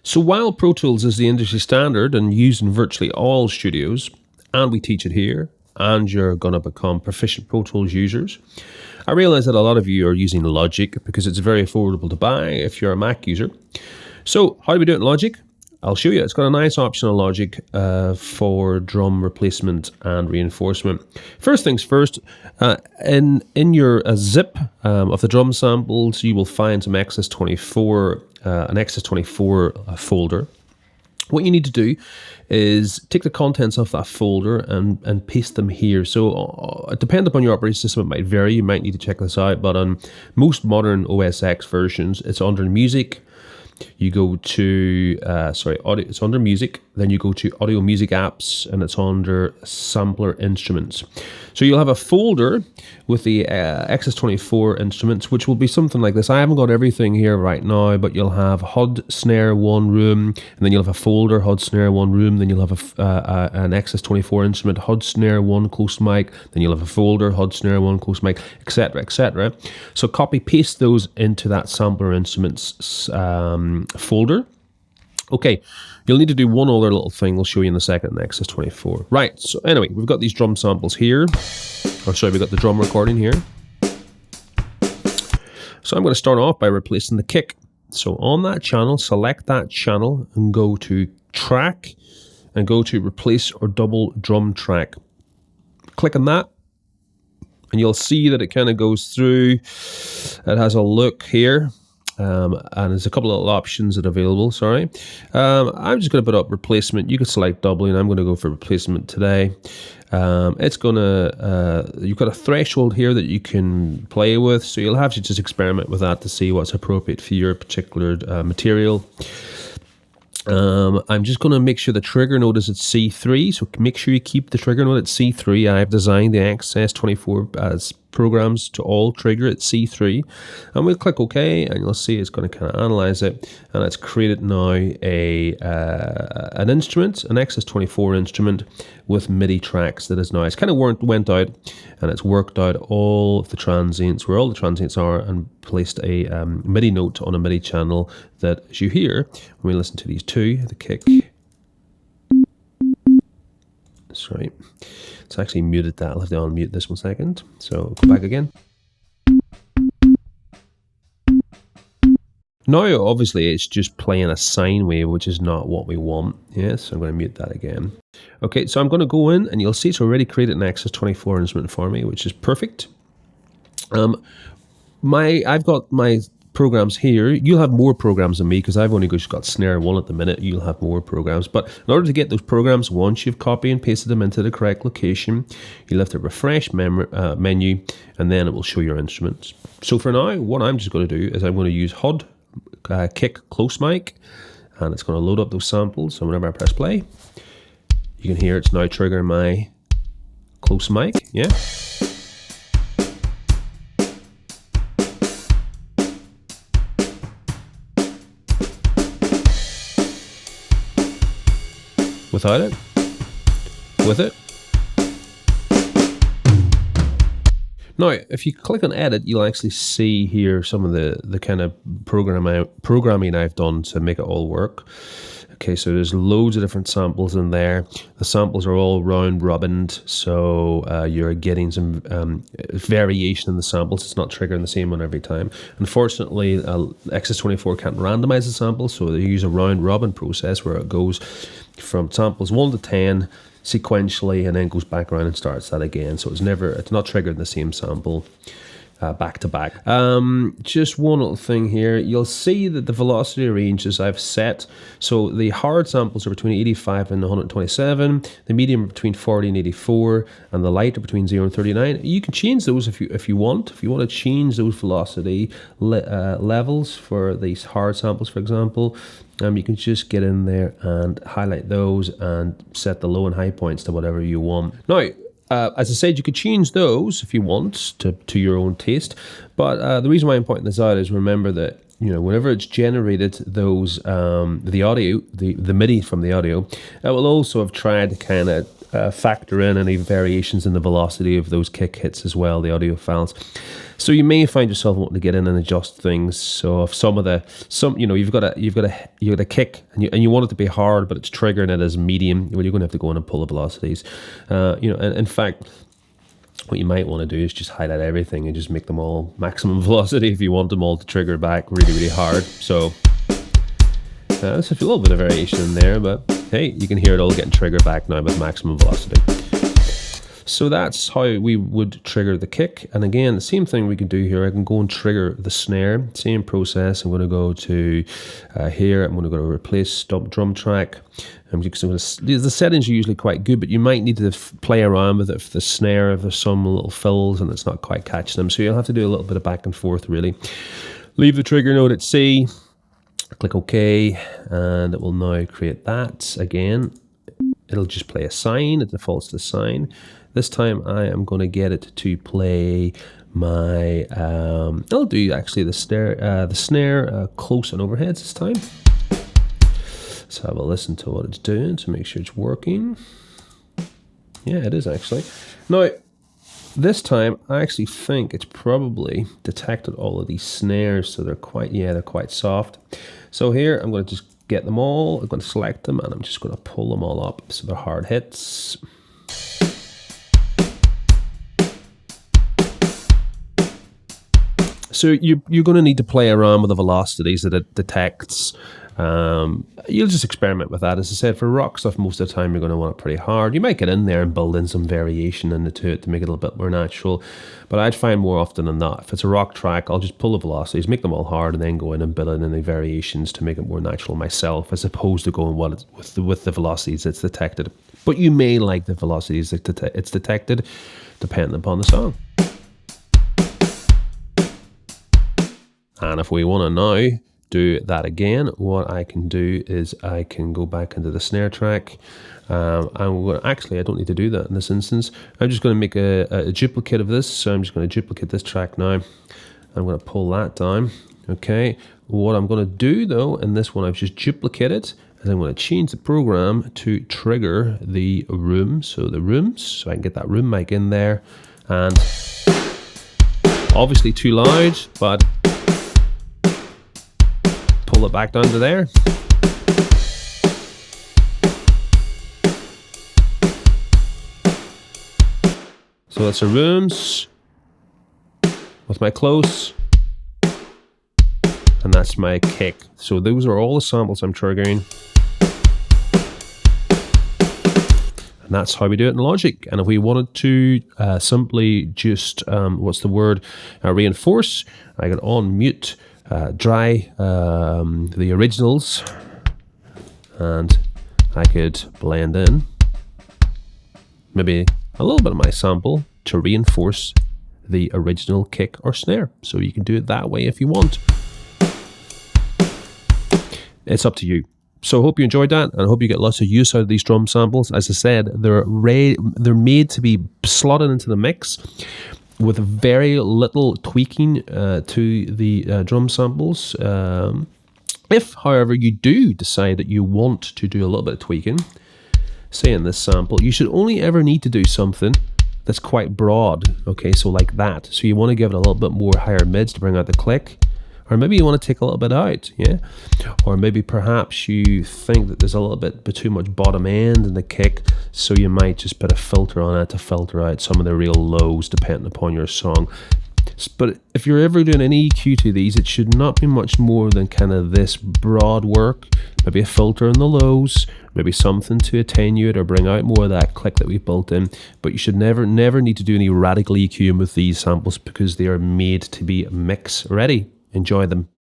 So while Pro Tools is the industry standard and used in virtually all studios, and we teach it here, and you're going to become proficient Pro Tools users, I realize that a lot of you are using Logic because it's very affordable to buy if you're a Mac user. So how do we do it in Logic? I'll show you. It's got a nice option in Logic for drum replacement and reinforcement. First things first, in your zip of the drum samples, you will find some XS24, an XS24 folder. What you need to do is take the contents of that folder and paste them here. So depending upon your operating system, it might vary. You might need to check this out. But on most modern OS X versions, it's under Music. You go to, audio, it's under Music, then you go to Audio Music Apps, and it's under Sampler Instruments. So you'll have a folder with the XS24 instruments, which will be something like this. I haven't got everything here right now, but you'll have HUD Snare 1 Room, and then you'll have a folder, HUD Snare 1 Room, then you'll have an XS24 instrument, HUD Snare 1 Close Mic, then you'll have a folder, HUD Snare 1 Close Mic, etc., etc. So copy, paste those into that Sampler Instruments folder. Okay, you'll need to do one other little thing we'll show you in a second in the XS24. Right, so anyway, we've got these drum samples here. We've got the drum recording here. So I'm going to start off by replacing the kick. So on that channel, select that channel and go to Track and go to Replace or Double Drum Track. Click on that and you'll see that it kind of goes through. It has a look here. And there's a couple of little options that are available, sorry. I'm just going to put up replacement. You can select doubling. I'm going to go for replacement today. It's going to, you've got a threshold here that you can play with, so you'll have to just experiment with that to see what's appropriate for your particular material. I'm just going to make sure the trigger note is at C3, so make sure you keep the trigger note at C3. I've designed the XS24 as programs to all trigger at C3, and we'll click OK, and you'll see it's going to kind of analyze it, and it's created now an instrument, an XS24 instrument with MIDI tracks that is now, it's kind of went out and it's worked out all of the transients, where all the transients are, and placed a MIDI note on a MIDI channel that, as you hear, when we listen to these two, the kick. Sorry, it's actually muted that. I'll have to unmute this 1 second. So go back again. Now, obviously, it's just playing a sine wave, which is not what we want. Yes, so I'm going to mute that again. Okay, so I'm going to go in, and you'll see it's already created an XS24 instrument for me, which is perfect. I've got my programs here. You'll have more programs than me because I've only just got Snare 1 at the minute. You'll have more programs, but in order to get those programs, once you've copied and pasted them into the correct location, you'll have to refresh menu, and then it will show your instruments. So for now, what I'm just going to do is I'm going to use HUD Kick Close Mic, and it's going to load up those samples. So whenever I press play, you can hear it's now triggering my Close Mic. Yeah. Without it, with it. Now, if you click on edit, you'll actually see here some of the kind of programming I've done to make it all work. Okay, so there's loads of different samples in there. The samples are all round robined, so you're getting some variation in the samples. It's not triggering the same one every time. Unfortunately, XS24 can't randomize the samples, so they use a round robin process where it goes from samples 1 to 10 sequentially and then goes back around and starts that again. So it's not triggering the same sample back to back. Just one little thing here. You'll see that the velocity ranges I've set. So the hard samples are between 85 and 127. The medium are between 40 and 84, and the light are between 0 and 39. You can change those if you want. If you want to change those velocity levels for these hard samples, for example, you can just get in there and highlight those and set the low and high points to whatever you want. Now, as I said, you could change those if you want to your own taste. But the reason why I'm pointing this out is remember that, you know, whenever it's generated those the audio, the MIDI from the audio, it will also have tried to kind of factor in any variations in the velocity of those kick hits as well, the audio files. So you may find yourself wanting to get in and adjust things. So if you've got a kick and you want it to be hard, but it's triggering it as medium, well, you're going to have to go in and pull the velocities. And in fact, what you might want to do is just highlight everything and just make them all maximum velocity if you want them all to trigger back really, really hard. So there's a little bit of variation in there, but hey, you can hear it all getting triggered back now with maximum velocity. So that's how we would trigger the kick. And again, the same thing we can do here. I can go and trigger the snare. Same process. I'm going to go to here. I'm going to go to replace drum track. The settings are usually quite good, but you might need to play around with it for the snare if there's some little fills and it's not quite catching them. So you'll have to do a little bit of back and forth, really. Leave the trigger note at C. Click OK, and it will now create that again. It'll just play a sine. It defaults to sine. This time I am going to get it to play my, I'll do actually the snare close and overheads this time. Let's have a listen to what it's doing to make sure it's working. Yeah, it is actually. Now, this time I actually think it's probably detected all of these snares, so they're quite soft. So here I'm going to just get them all, I'm going to select them, and I'm just going to pull them all up so they're hard hits. So you're going to need to play around with the velocities that it detects. You'll just experiment with that. As I said, for rock stuff, most of the time you're going to want it pretty hard. You might get in there and build in some variation into it to make it a little bit more natural. But I'd find more often than not, if it's a rock track, I'll just pull the velocities, make them all hard, and then go in and build in any variations to make it more natural myself, as opposed to going with the velocities it's detected. But you may like the velocities that it's detected, depending upon the song. And if we want to now do that again, what I can do is I can go back into the snare track. Actually, I don't need to do that in this instance. I'm just going to make a duplicate of this. So I'm just going to duplicate this track now. I'm going to pull that down. Okay. What I'm going to do though, in this one I've just duplicated, is I'm going to change the program to trigger the room. So the rooms, so I can get that room mic in there. And obviously too loud, but pull it back down to there. So that's the rooms with my close, and that's my kick. So those are all the samples I'm triggering. And that's how we do it in Logic. And if we wanted to simply just, reinforce, I can on mute, dry the originals, and I could blend in maybe a little bit of my sample to reinforce the original kick or snare. So you can do it that way if you want. It's up to you. So I hope you enjoyed that, and I hope you get lots of use out of these drum samples. As I said, they're made to be slotted into the mix with very little tweaking to the drum samples. If, however, you do decide that you want to do a little bit of tweaking, say in this sample, you should only ever need to do something that's quite broad, okay, so like that. So you want to give it a little bit more higher mids to bring out the click, or maybe you want to take a little bit out, yeah? Or maybe perhaps you think that there's a little bit too much bottom end in the kick, so you might just put a filter on it to filter out some of the real lows depending upon your song. But if you're ever doing an EQ to these, it should not be much more than kind of this broad work, maybe a filter in the lows, maybe something to attenuate or bring out more of that click that we built in. But you should never need to do any radical EQing with these samples, because they are made to be mix ready. Enjoy them.